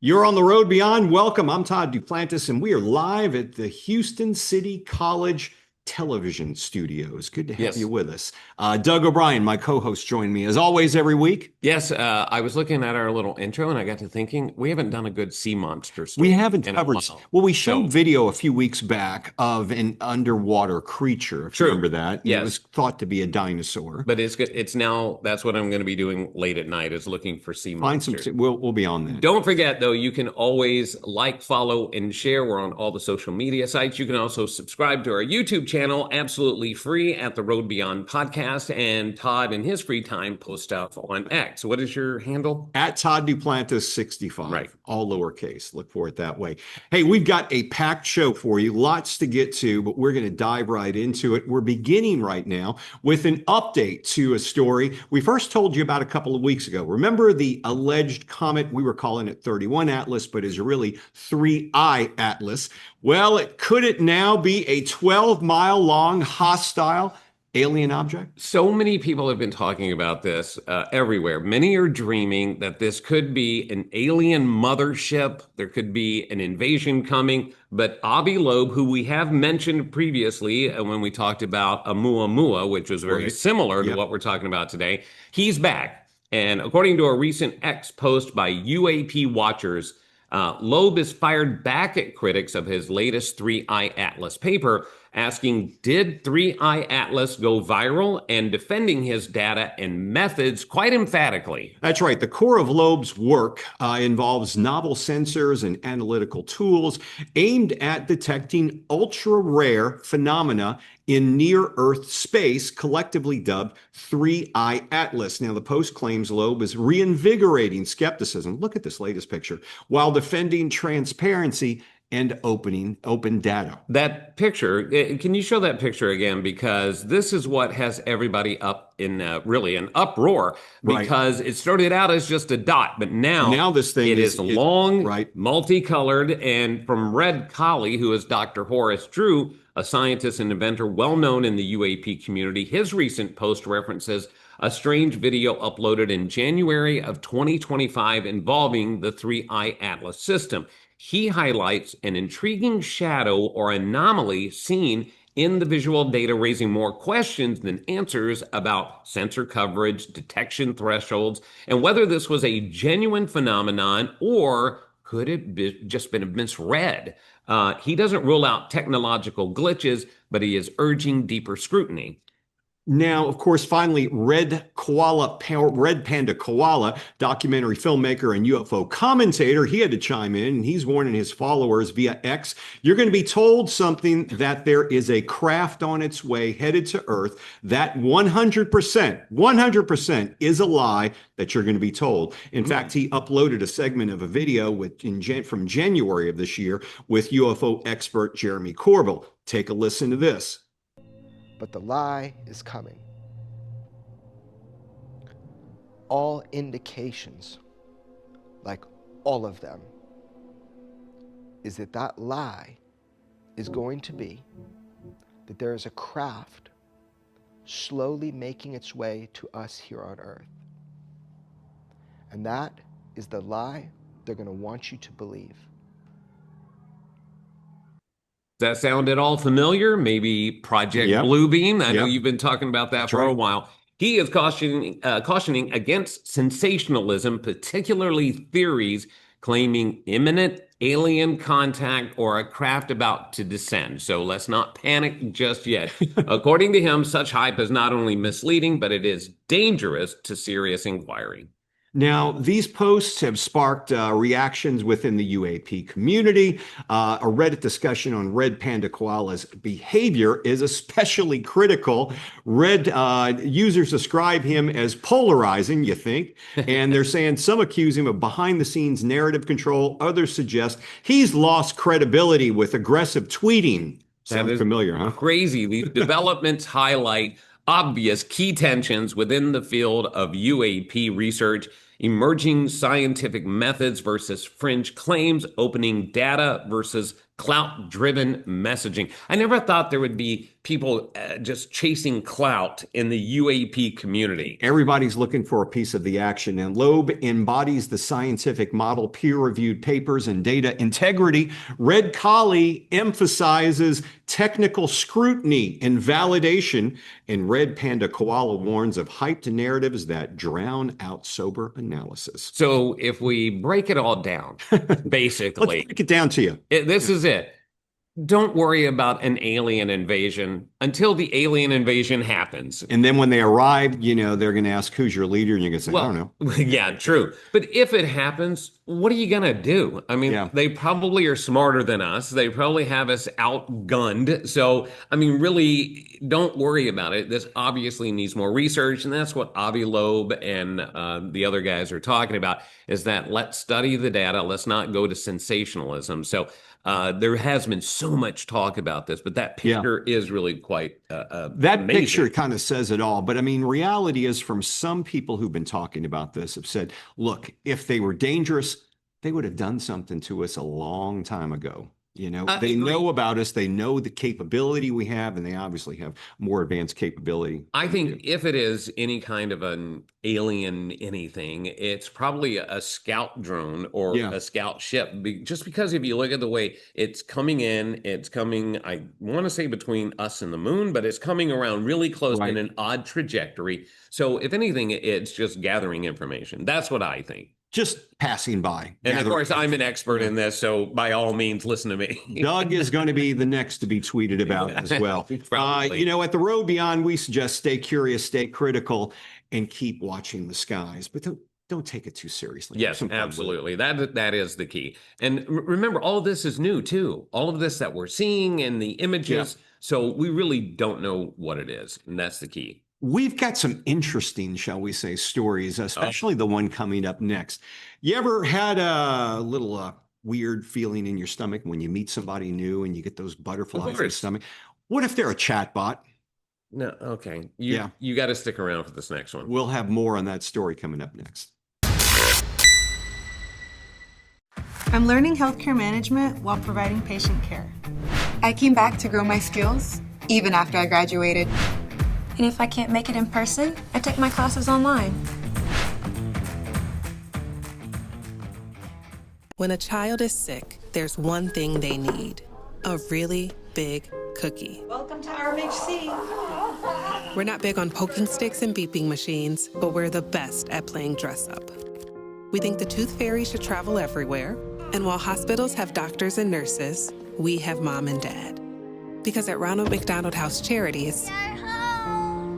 You're on the road beyond. Welcome. I'm Todd Duplantis, and we are live at the Houston City College television studios. Good to have Yes. you with us. Doug O'Brien, my co-host, joined me as always every week. Yes, I was looking at our little intro and I got to thinking we haven't done a good sea monster We story haven't in a covered, while. well, we showed So, video a few weeks back of an underwater creature, if you true. remember that, and it was Yes. thought to be a dinosaur. But it's good. It's now that's what I'm going to be doing late at night is looking for sea Find some, monsters. we'll be on that. Don't forget, though, you can always like, follow, and share. We're on all the social media sites. You can also subscribe to our YouTube channel, absolutely free, at the Road Beyond Podcast. And Todd, in his free time, posts stuff on X. What is your handle? At Todd Duplantis 65, Right. all lowercase. Look for it that way. Hey, we've got a packed show for you, lots to get to, but we're going to dive right into it. We're beginning right now with an update to a story we first told you about a couple of weeks ago. Remember the alleged comet? We were calling it 31 Atlas, but is really 3I Atlas. Well, could it now be a 12-mile long hostile alien object? So many people have been talking about this everywhere. Many are dreaming that this could be an alien mothership. There could be an invasion coming. But Avi Loeb, who we have mentioned previously when we talked about Oumuamua, which was very Right. similar to Yep. what we're talking about today, he's back. And according to a recent X post by UAP watchers, Loeb is fired back at critics of his latest 3I Atlas paper, asking, did 3I Atlas go viral, and defending his data and methods quite emphatically. That's right. The core of Loeb's work involves novel sensors and analytical tools aimed at detecting ultra-rare phenomena in near-Earth space, collectively dubbed 3I Atlas. Now, the Post claims Loeb is reinvigorating skepticism. Look at this latest picture, while defending transparency and open data. That picture, can you show that picture again? Because this is what has everybody up in really an uproar, Right. because it started out as just a dot, but now this thing it is long, right. multicolored, and from Red Collie, who is Dr. Horace Drew, a scientist and inventor well known in the UAP community, his recent post references a strange video uploaded in January of 2025 involving the 3I Atlas system. He highlights an intriguing shadow or anomaly seen in the visual data, raising more questions than answers about sensor coverage, detection thresholds, and whether this was a genuine phenomenon or could it be just been misread. He doesn't rule out technological glitches, but he is urging deeper scrutiny. Now, of course, finally, Red Panda Koala, documentary filmmaker and UFO commentator, he had to chime in, and he's warning his followers via X, you're going to be told something that there is a craft on its way headed to Earth. That 100% is a lie that you're going to be told. In fact, he uploaded a segment of a video from January of this year with UFO expert Jeremy Corbell. Take a listen to this. But the lie is coming. All indications, like all of them, is that that lie is going to be that there is a craft slowly making its way to us here on Earth. And that is the lie they're going to want you to believe. Does that sound at all familiar? Maybe Project Yep. Bluebeam. I know Yep. you've been talking about that That's for a right. while. He is cautioning against sensationalism, particularly theories claiming imminent alien contact or a craft about to descend. So let's not panic just yet. According to him, such hype is not only misleading, but it is dangerous to serious inquiry. Now, these posts have sparked reactions within the UAP community. A Reddit discussion on Red Panda Koala's behavior is especially critical. Red users describe him as polarizing, you think, and they're saying some accuse him of behind-the-scenes narrative control. Others suggest he's lost credibility with aggressive tweeting. Sounds familiar, huh? Crazy. These developments highlight obvious key tensions within the field of UAP research, emerging scientific methods versus fringe claims, opening data versus clout-driven messaging. I never thought there would be people just chasing clout in the UAP community. Everybody's looking for a piece of the action, and Loeb embodies the scientific model, peer-reviewed papers, and data integrity. Red Collie emphasizes technical scrutiny and validation, and Red Panda Koala warns of hyped narratives that drown out sober analysis. So if we break it all down, basically, Let's break it down to you. This is it. Don't worry about an alien invasion until the alien invasion happens. And then when they arrive, they're going to ask, who's your leader? And you're going to say, I don't know. Yeah, true. But if it happens, what are you going to do? I mean, They probably are smarter than us. They probably have us outgunned. So, I mean, really, don't worry about it. This obviously needs more research. And that's what Avi Loeb and the other guys are talking about, is that let's study the data. Let's not go to sensationalism. So there has been so much talk about this, but that picture is really quite that amazing. Picture kind of says it all. But I mean, reality is, from some people who've been talking about this, have said, look, if they were dangerous, they would have done something to us a long time ago. They know about us. They know the capability we have, and they obviously have more advanced capability. I think if it is any kind of an alien anything, it's probably a scout drone or a scout ship. Just because if you look at the way it's coming in, I want to say between us and the moon, but it's coming around really close in an odd trajectory. So if anything, it's just gathering information. That's what I think. Just passing by. And of course, I'm an expert in this, so by all means, listen to me. Doug is going to be the next to be tweeted about as well. At the Road Beyond, we suggest stay curious, stay critical, and keep watching the skies. But don't take it too seriously. Yes, absolutely. That is the key. And remember, all of this is new, too. All of this that we're seeing and the images. So we really don't know what it is. And that's the key. We've got some interesting, shall we say, stories, especially the one coming up next. You ever had a little weird feeling in your stomach when you meet somebody new and you get those butterflies in your stomach? What if they're a chatbot? No, okay. You got to stick around for this next one. We'll have more on that story coming up next. I'm learning healthcare management while providing patient care. I came back to grow my skills, even after I graduated. And if I can't make it in person, I take my classes online. When a child is sick, there's one thing they need: a really big cookie. Welcome to RMHC. We're not big on poking sticks and beeping machines, but we're the best at playing dress up. We think the tooth fairy should travel everywhere, and while hospitals have doctors and nurses, we have mom and dad. Because at Ronald McDonald House Charities,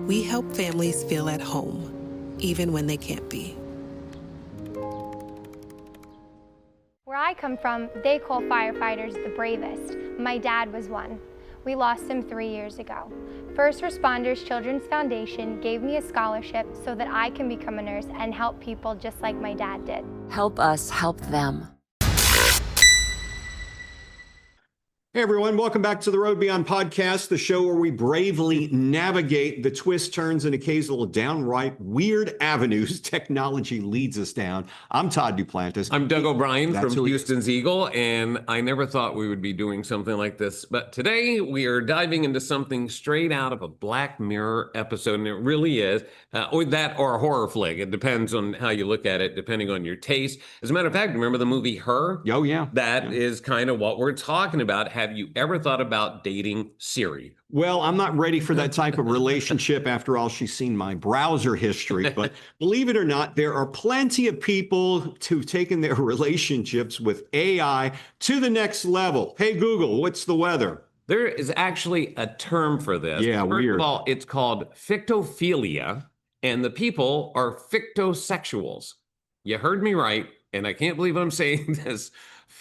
we help families feel at home, even when they can't be. Where I come from, they call firefighters the bravest. My dad was one. We lost him 3 years ago. First Responders Children's Foundation gave me a scholarship so that I can become a nurse and help people just like my dad did. Help us help them. Hey everyone, welcome back to the Road Beyond podcast, the show where we bravely navigate the twists, turns, and occasional downright weird avenues technology leads us down. I'm Todd Duplantis. I'm Doug O'Brien from Houston's Eagle, and I never thought we would be doing something like this. But today we are diving into something straight out of a Black Mirror episode, and it really is, or a horror flick. It depends on how you look at it, depending on your taste. As a matter of fact, remember the movie Her? Oh, yeah. That is kind of what we're talking about. Have you ever thought about dating Siri? Well, I'm not ready for that type of relationship. After all, she's seen my browser history. But believe it or not, there are plenty of people who've taken their relationships with AI to the next level. Hey, Google, what's the weather? There is actually a term for this. Yeah, First weird. of all, it's called fictophilia, and the people are fictosexuals. You heard me right, and I can't believe I'm saying this.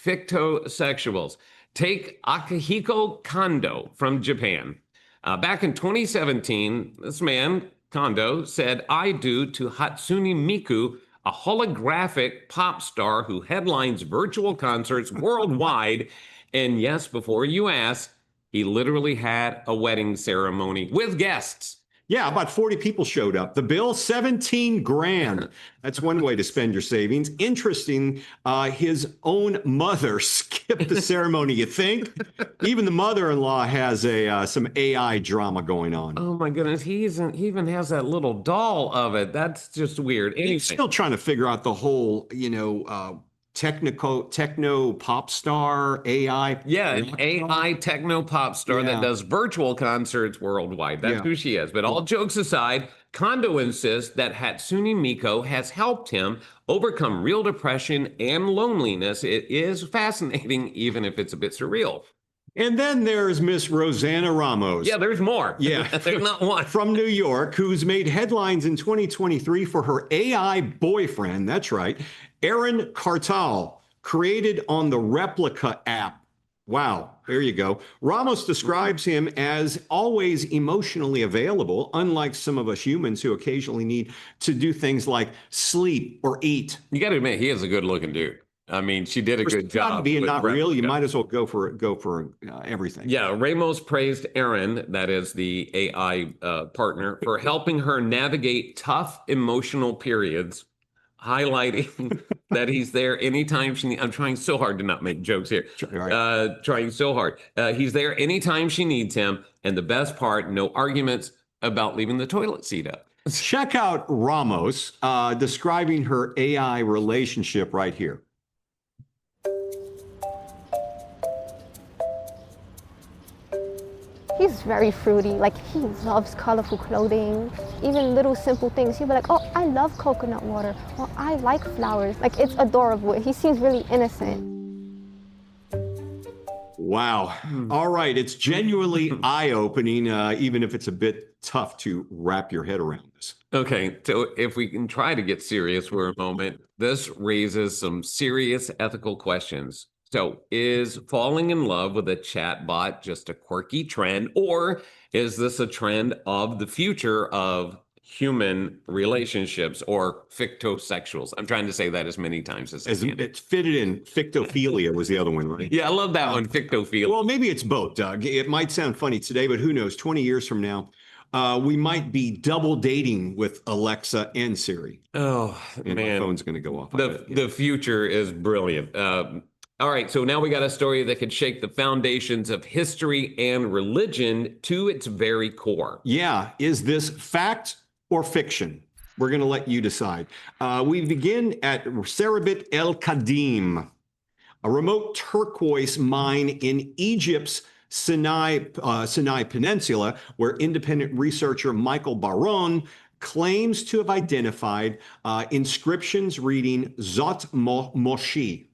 Fictosexuals. Take Akihiko Kondo from Japan. Back in 2017, this man, Kondo, said, I do to Hatsune Miku, a holographic pop star who headlines virtual concerts worldwide. And yes, before you ask, he literally had a wedding ceremony with guests. Yeah, about 40 people showed up. The bill, 17 grand. That's one way to spend your savings. Interesting, his own mother skipped the ceremony, you think? Even the mother-in-law has some AI drama going on. Oh my goodness, he even has that little doll of it. That's just weird. Anyway. He's still trying to figure out the whole, techno pop star AI. Yeah, an AI techno pop star that does virtual concerts worldwide. That's who she is. But all jokes aside, Kondo insists that Hatsune Miku has helped him overcome real depression and loneliness. It is fascinating, even if it's a bit surreal. And then there's Miss Rosanna Ramos. Yeah, there's more. Yeah. There's not one. From New York, who's made headlines in 2023 for her AI boyfriend. That's right. Aaron Cartal, created on the Replica app. Wow, there you go. Ramos describes him as always emotionally available, unlike some of us humans who occasionally need to do things like sleep or eat. You got to admit, he is a good-looking dude. I mean, she did a good job. Being not real, you might as well go for everything. Yeah, Ramos praised Aaron, that is the AI partner, for helping her navigate tough emotional periods, highlighting that he's there anytime she needs. I'm trying so hard to not make jokes here. Trying so hard. He's there anytime she needs him. And the best part, no arguments about leaving the toilet seat up. Check out Ramos describing her AI relationship right here. He's very fruity, like he loves colorful clothing, even little simple things. He'll be like, oh, I love coconut water, or I like flowers. Like, it's adorable. He seems really innocent. Wow. All right. It's genuinely eye-opening, even if it's a bit tough to wrap your head around this. Okay, so if we can try to get serious for a moment, this raises some serious ethical questions. So is falling in love with a chatbot just a quirky trend, or is this a trend of the future of human relationships or fictosexuals? I'm trying to say that as many times as I can. It's fitted in. Fictophilia was the other one, right? Yeah, I love that one, fictophilia. Well, maybe it's both, Doug. It might sound funny today, but who knows? 20 years from now, we might be double dating with Alexa and Siri. Oh, and man. My phone's going to go off. The future is brilliant. All right, so now we got a story that could shake the foundations of history and religion to its very core. Yeah, is this fact or fiction? We're going to let you decide. We begin at Serabit El Kadim, a remote turquoise mine in Egypt's Sinai Peninsula, where independent researcher Michael Baron claims to have identified inscriptions reading Zot Moshi.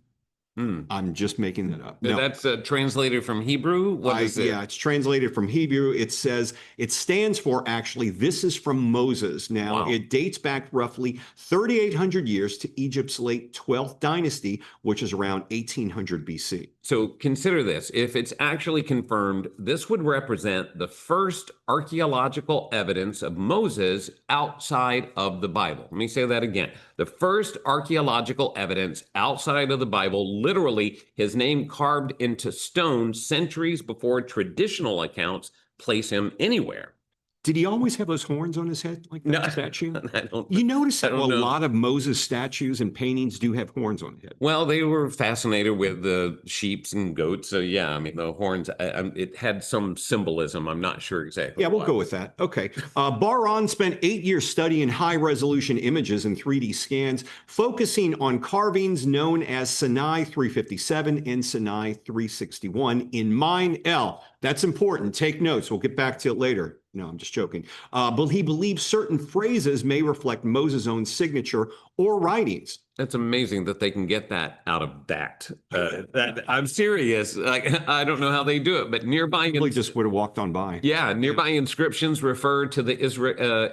I'm just making that up. No. That's translated from Hebrew? What is it? Yeah, it's translated from Hebrew. It says, it stands for, actually, this is from Moses. Now, It dates back roughly 3,800 years to Egypt's late 12th dynasty, which is around 1800 BC. So consider this. If it's actually confirmed, this would represent the first archaeological evidence of Moses outside of the Bible. Let me say that again. The first archaeological evidence outside of the Bible, literally his name carved into stone centuries before traditional accounts place him anywhere. Did he always have those horns on his head like that statue? You notice that a know. lot of Moses statues and paintings do have horns on the head. Well, they were fascinated with the sheep and goats. So, yeah, I mean, the horns, it had some symbolism. I'm not sure exactly. Yeah, we'll go with that. Okay. Baron spent 8 years studying high-resolution images and 3D scans, focusing on carvings known as Sinai 357 and Sinai 361 in Mine L. That's important. Take notes. We'll get back to it later. No, I'm just joking. But he believes certain phrases may reflect Moses' own signature or writings. That's amazing that they can get that out of that. I'm serious. Like, I don't know how they do it, but nearby... Probably just would have walked on by. Yeah, nearby inscriptions refer to the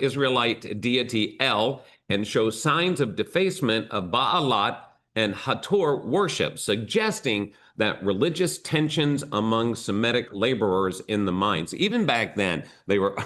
Israelite deity El and show signs of defacement of Baalat and Hathor worship, suggesting that religious tensions among Semitic laborers in the mines, even back then, they were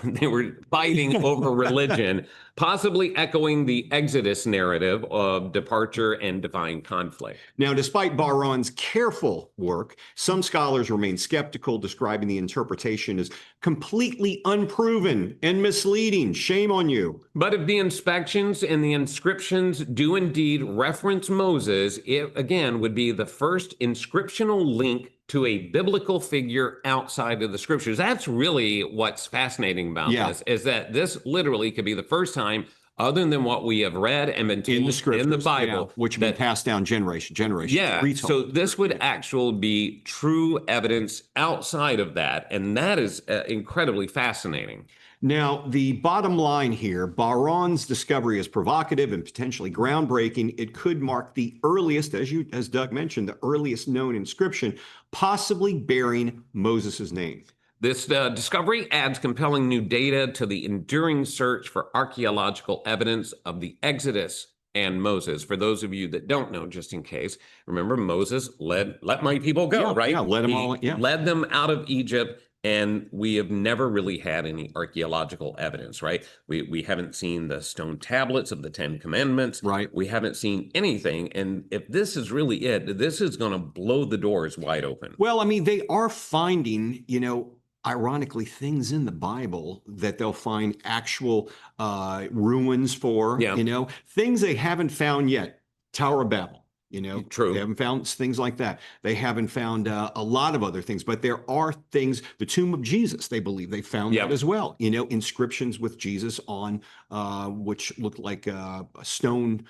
fighting over religion, possibly echoing the Exodus narrative of departure and divine conflict. Now, despite Bar-On's careful work, some scholars remain skeptical, describing the interpretation as completely unproven and misleading. Shame on you. But if the inspections and the inscriptions do indeed reference Moses, it again would be the first inscriptional link to a biblical figure outside of the scriptures. That's really what's fascinating about this, is that this literally could be the first time, other than what we have read and been told in the Bible, which have been passed down generation. Yeah, so this would actually be true evidence outside of that, and that is incredibly fascinating. Now, the bottom line here, Bar-On's discovery is provocative and potentially groundbreaking. It could mark the earliest, as Doug mentioned, the earliest known inscription, possibly bearing Moses' name. This discovery adds compelling new data to the enduring search for archaeological evidence of the Exodus and Moses. For those of you that don't know, just in case, remember Moses let my people go, right? Yeah, led them out of Egypt. And we have never really had any archaeological evidence, right? We haven't seen the stone tablets of the 10 Commandments. Right. We haven't seen anything. And if this is really it, this is going to blow the doors wide open. Well, I mean, they are finding, ironically, things in the Bible that they'll find actual ruins for, things they haven't found yet. Tower of Babel. True. They haven't found things like that. They haven't found a lot of other things, but there are things. The tomb of Jesus, they believe they found that as well. Inscriptions with Jesus on, which looked like stone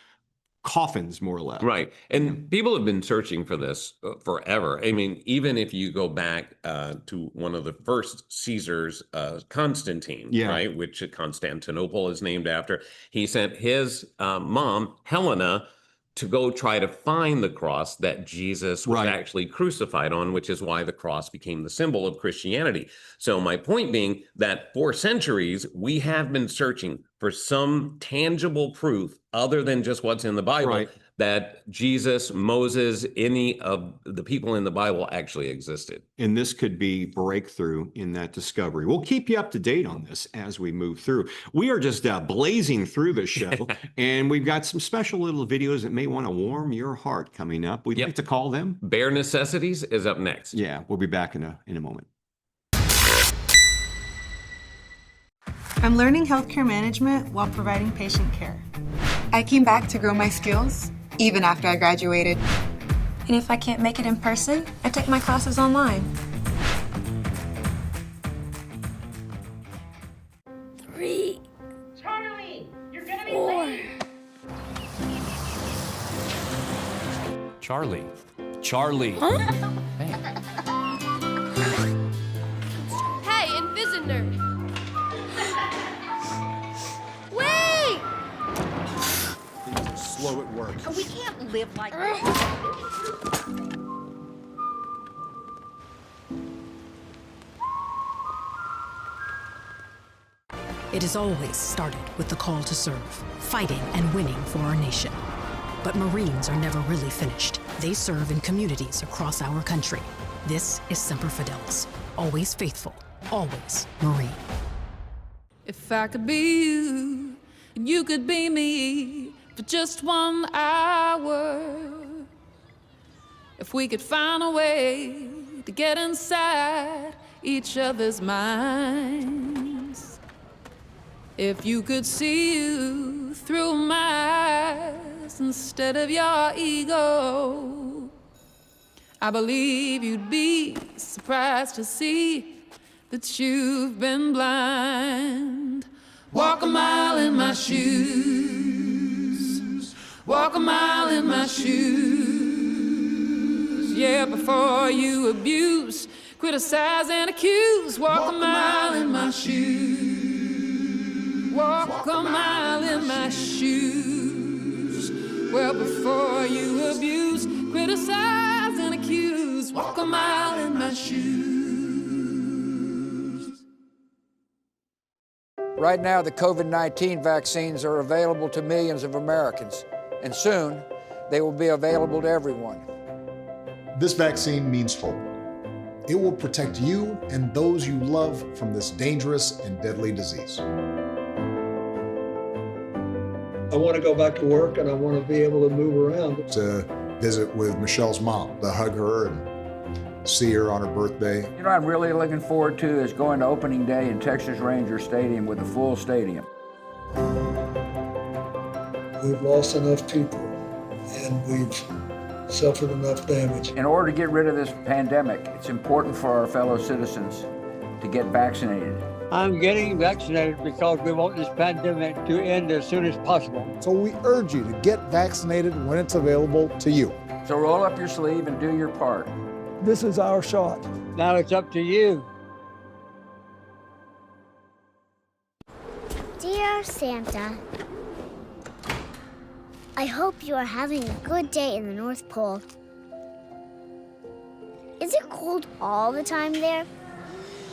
coffins, more or less. Right. And people have been searching for this forever. I mean, even if you go back to one of the first Caesars, Constantine, right, which Constantinople is named after, he sent his mom, Helena, to go try to find the cross that Jesus was actually crucified on, which is why the cross became the symbol of Christianity. So my point being that for centuries, we have been searching for some tangible proof other than just what's in the Bible that Jesus, Moses, any of the people in the Bible actually existed. And this could be breakthrough in that discovery. We'll keep you up to date on this as we move through. We are just blazing through this show, and we've got some special little videos that may want to warm your heart coming up. We'd like to call them Bare Necessities is up next. Yeah, we'll be back in a moment. I'm learning healthcare management while providing patient care. I came back to grow my skills, even after I graduated. And if I can't make it in person, I take my classes online. 3. Charlie, you're gonna be 4. late. Charlie. Huh? Hey, Invisinerd. Wait! Things are slow at work. We can't live like this. It has always started with the call to serve, fighting and winning for our nation. But Marines are never really finished. They serve in communities across our country. This is Semper Fidelis, always faithful, always Marine. If I could be you, and you could be me for just 1 hour. If we could find a way to get inside each other's minds. If you could see you through my eyes instead of your ego, I believe you'd be surprised to see that you've been blind. Walk a mile in my shoes. Walk a mile in my shoes. Yeah, before you abuse, criticize and accuse. Walk a mile in my shoes. Walk a mile in my shoes. Well, before you abuse, criticize and accuse. Walk a mile in my shoes. Right now, the COVID-19 vaccines are available to millions of Americans, and soon they will be available to everyone. This vaccine means hope. It will protect you and those you love from this dangerous and deadly disease. I want to go back to work and I want to be able to move around. To visit with Michelle's mom, to hug her and see her on her birthday. You know what I'm really looking forward to is going to opening day in Texas Ranger Stadium with a full stadium. We've lost enough people and we've suffered enough damage. In order to get rid of this pandemic, it's important for our fellow citizens to get vaccinated. I'm getting vaccinated because we want this pandemic to end as soon as possible. So we urge you to get vaccinated when it's available to you. So roll up your sleeve and do your part. This is our shot. Now it's up to you. Dear Santa, I hope you are having a good day in the North Pole. Is it cold all the time there?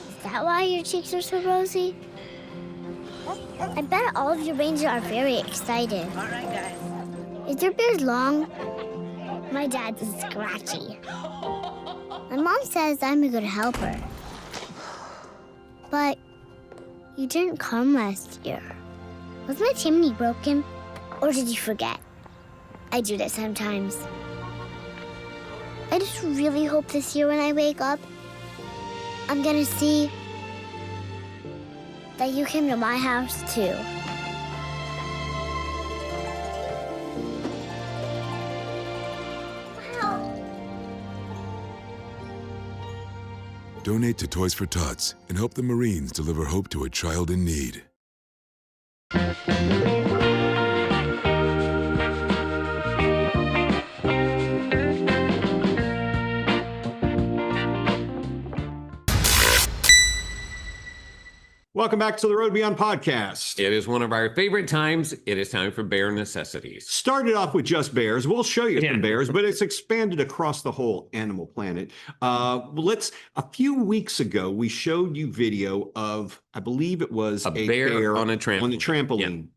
Is that why your cheeks are so rosy? I bet all of your reindeer are very excited. All right, guys. Is your beard long? My dad's is scratchy. My mom says I'm a good helper. But you didn't come last year. Was my chimney broken? Or did you forget? I do that sometimes. I just really hope this year when I wake up, I'm gonna see that you came to my house too. Donate to Toys for Tots and help the Marines deliver hope to a child in need. Welcome back to the Road Beyond podcast. It is one of our favorite times. It is time for bear necessities. Started off with just bears. We'll show you some bears, but it's expanded across the whole animal planet. A few weeks ago, we showed you video of, I believe it was a bear on a trampoline. On the trampoline. Yeah.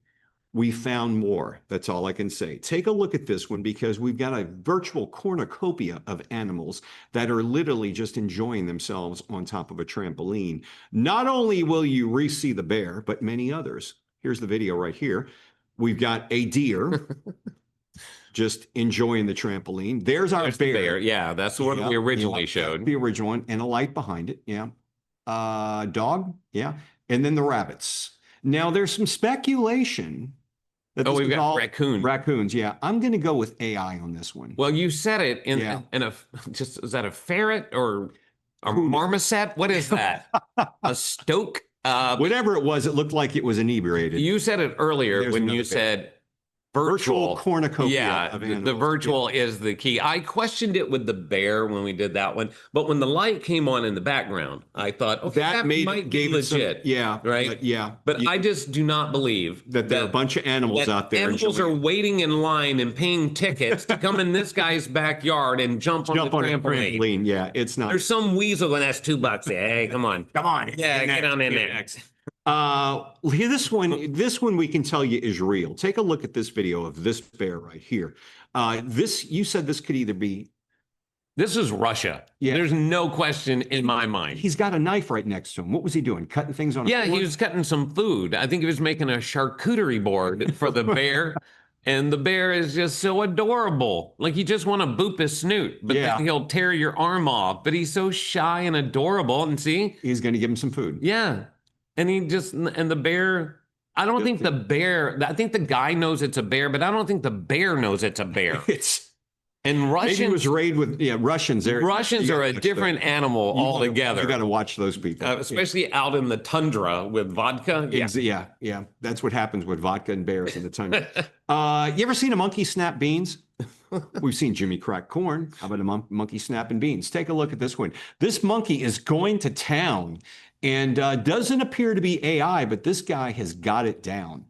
We found more. That's all I can say. Take a look at this one because we've got a virtual cornucopia of animals that are literally just enjoying themselves on top of a trampoline. Not only will you re-see the bear, but many others. Here's the video right here. We've got a deer just enjoying the trampoline. There's our bear. Yeah, that's what we originally showed. The original one, and a light behind it. Yeah. Dog. Yeah. And then the rabbits. Now, there's some speculation that we've got raccoons. Yeah, I'm going to go with AI on this one. Well, you said it in is that a ferret or a marmoset? What is that? A stoke? Whatever it was, it looked like it was inebriated. You said it earlier when you said virtual cornucopia of animals. The virtual is the key. I questioned it with the bear when we did that one, but when the light came on in the background, I thought, okay, that might be legit. Right? But I just do not believe that there are a bunch of animals out there. Animals are waiting in line and paying tickets to come in this guy's backyard and jump on the trampoline. Yeah, it's not. There's some weasel and that's $2. Hey, come on. Yeah, get on in there. This one we can tell you is real. Take a look at this video of this bear right here. You said this could either be. This is Russia. Yeah. There's no question in my mind. He's got a knife right next to him. What was he doing? Cutting things on a board? He was cutting some food. I think he was making a charcuterie board for the bear. And the bear is just so adorable. Like you just want to boop his snoot, but then he'll tear your arm off. But he's so shy and adorable. And see? He's going to give him some food. Yeah. And the bear, I don't think the bear, I think the guy knows it's a bear, but I don't think the bear knows it's a bear. And Russians. Maybe it was raided with, Russians. Russians are a different animal altogether. You got to watch those people. Especially out in the tundra with vodka. Yeah. That's what happens with vodka and bears in the tundra. You ever seen a monkey snap beans? We've seen Jimmy crack corn. How about a monkey snapping beans? Take a look at this one. This monkey is going to town. And doesn't appear to be AI, but this guy has got it down.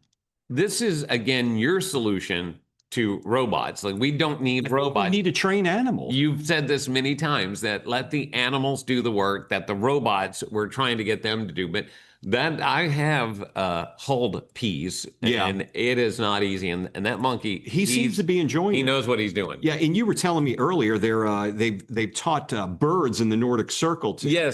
This is, again, your solution to robots. Like, we don't need robots. We need to train animals. You've said this many times, that let the animals do the work that the robots, we're trying to get them to do. But that, I have hulled peas, and it is not easy. And that monkey, he seems to be enjoying it. He knows what he's doing. Yeah, and you were telling me earlier they've taught birds in the Nordic Circle to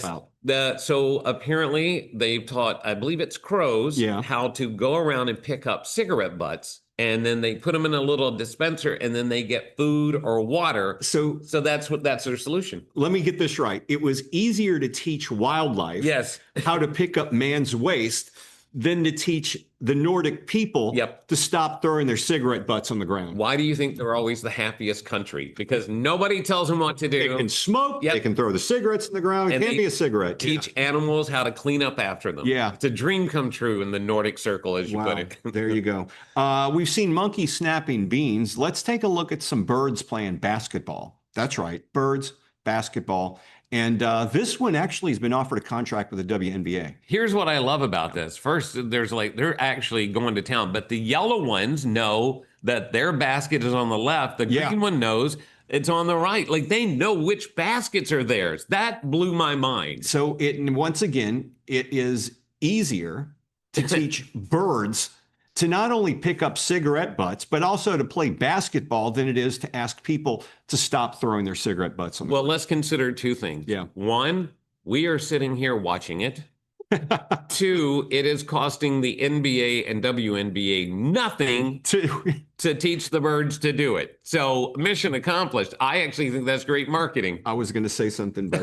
So apparently they've taught, I believe it's crows, how to go around and pick up cigarette butts. And then they put them in a little dispenser, and then they get food or water. So that's their solution. Let me get this right. It was easier to teach wildlife how to pick up man's waste than to teach the Nordic people to stop throwing their cigarette butts on the ground. Why do you think they're always the happiest country? Because nobody tells them what to do. They can smoke, they can throw the cigarettes in the ground. It can't be a cigarette. Teach animals how to clean up after them. Yeah. It's a dream come true in the Nordic Circle, as you put it. There you go. We've seen monkeys snapping beans. Let's take a look at some birds playing basketball. That's right, birds, basketball. And this one actually has been offered a contract with the WNBA. Here's what I love about this. First, they're actually going to town, but the yellow ones know that their basket is on the left. The green one knows it's on the right. Like, they know which baskets are theirs. That blew my mind. So once again, it is easier to teach birds to not only pick up cigarette butts, but also to play basketball than it is to ask people to stop throwing their cigarette butts on the ground. Let's consider two things. Yeah. One, we are sitting here watching it. Two, it is costing the NBA and WNBA nothing to teach the birds to do it. So mission accomplished. I actually think that's great marketing. I was going to say something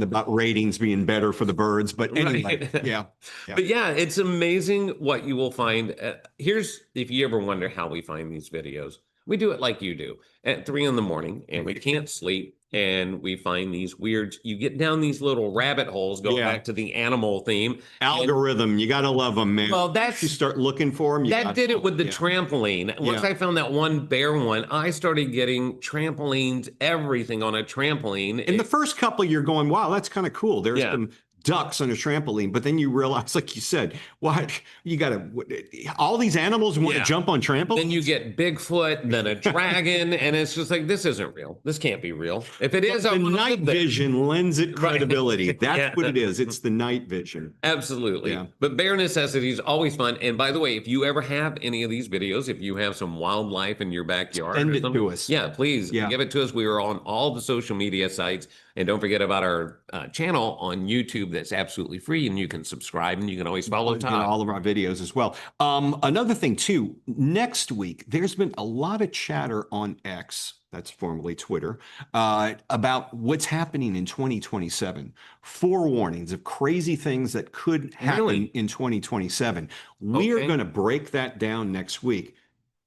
about ratings being better for the birds, but anyway, yeah. But yeah, it's amazing what you will find. Here's, if you ever wonder how we find these videos, we do it like you do at 3 a.m, and we can't sleep. And we find these weird, you get down these little rabbit holes, go back to the animal theme. Algorithm, you got to love them, man. Well, you start looking for them. That did it with the trampoline. Once I found that one bear one, I started getting trampolines, everything on a trampoline. In the first couple, you're going, wow, that's kind of cool. There's some ducks on a trampoline, but then you realize, like you said, what you got to, all these animals want to jump on trampolines. Then you get Bigfoot, then a dragon, and it's just like, this isn't real. This can't be real. If it is, the night vision lends it credibility. That's what it is. It's the night vision. Absolutely. But Bare Necessity is always fun. And by the way, if you ever have any of these videos, if you have some wildlife in your backyard, send it to us. Yeah, please give it to us. We are on all the social media sites. And don't forget about our channel on YouTube that's absolutely free, and you can subscribe, and you can always follow Todd. All of our videos as well. Another thing, too, next week, there's been a lot of chatter on X, that's formerly Twitter, about what's happening in 2027. Forewarnings of crazy things that could happen in 2027. We are going to break that down next week.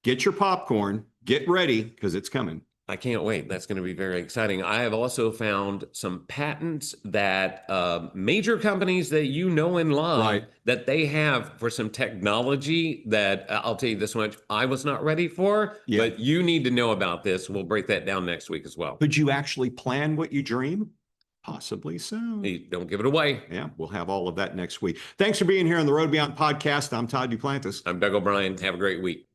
Get your popcorn, get ready, because it's coming. I can't wait. That's going to be very exciting. I have also found some patents that major companies that you know and love, that they have for some technology that I'll tell you this much, I was not ready for, but you need to know about this. We'll break that down next week as well. Could you actually plan what you dream? Possibly so. Hey, don't give it away. Yeah, we'll have all of that next week. Thanks for being here on the Road Beyond podcast. I'm Todd Duplantis. I'm Doug O'Brien. Have a great week.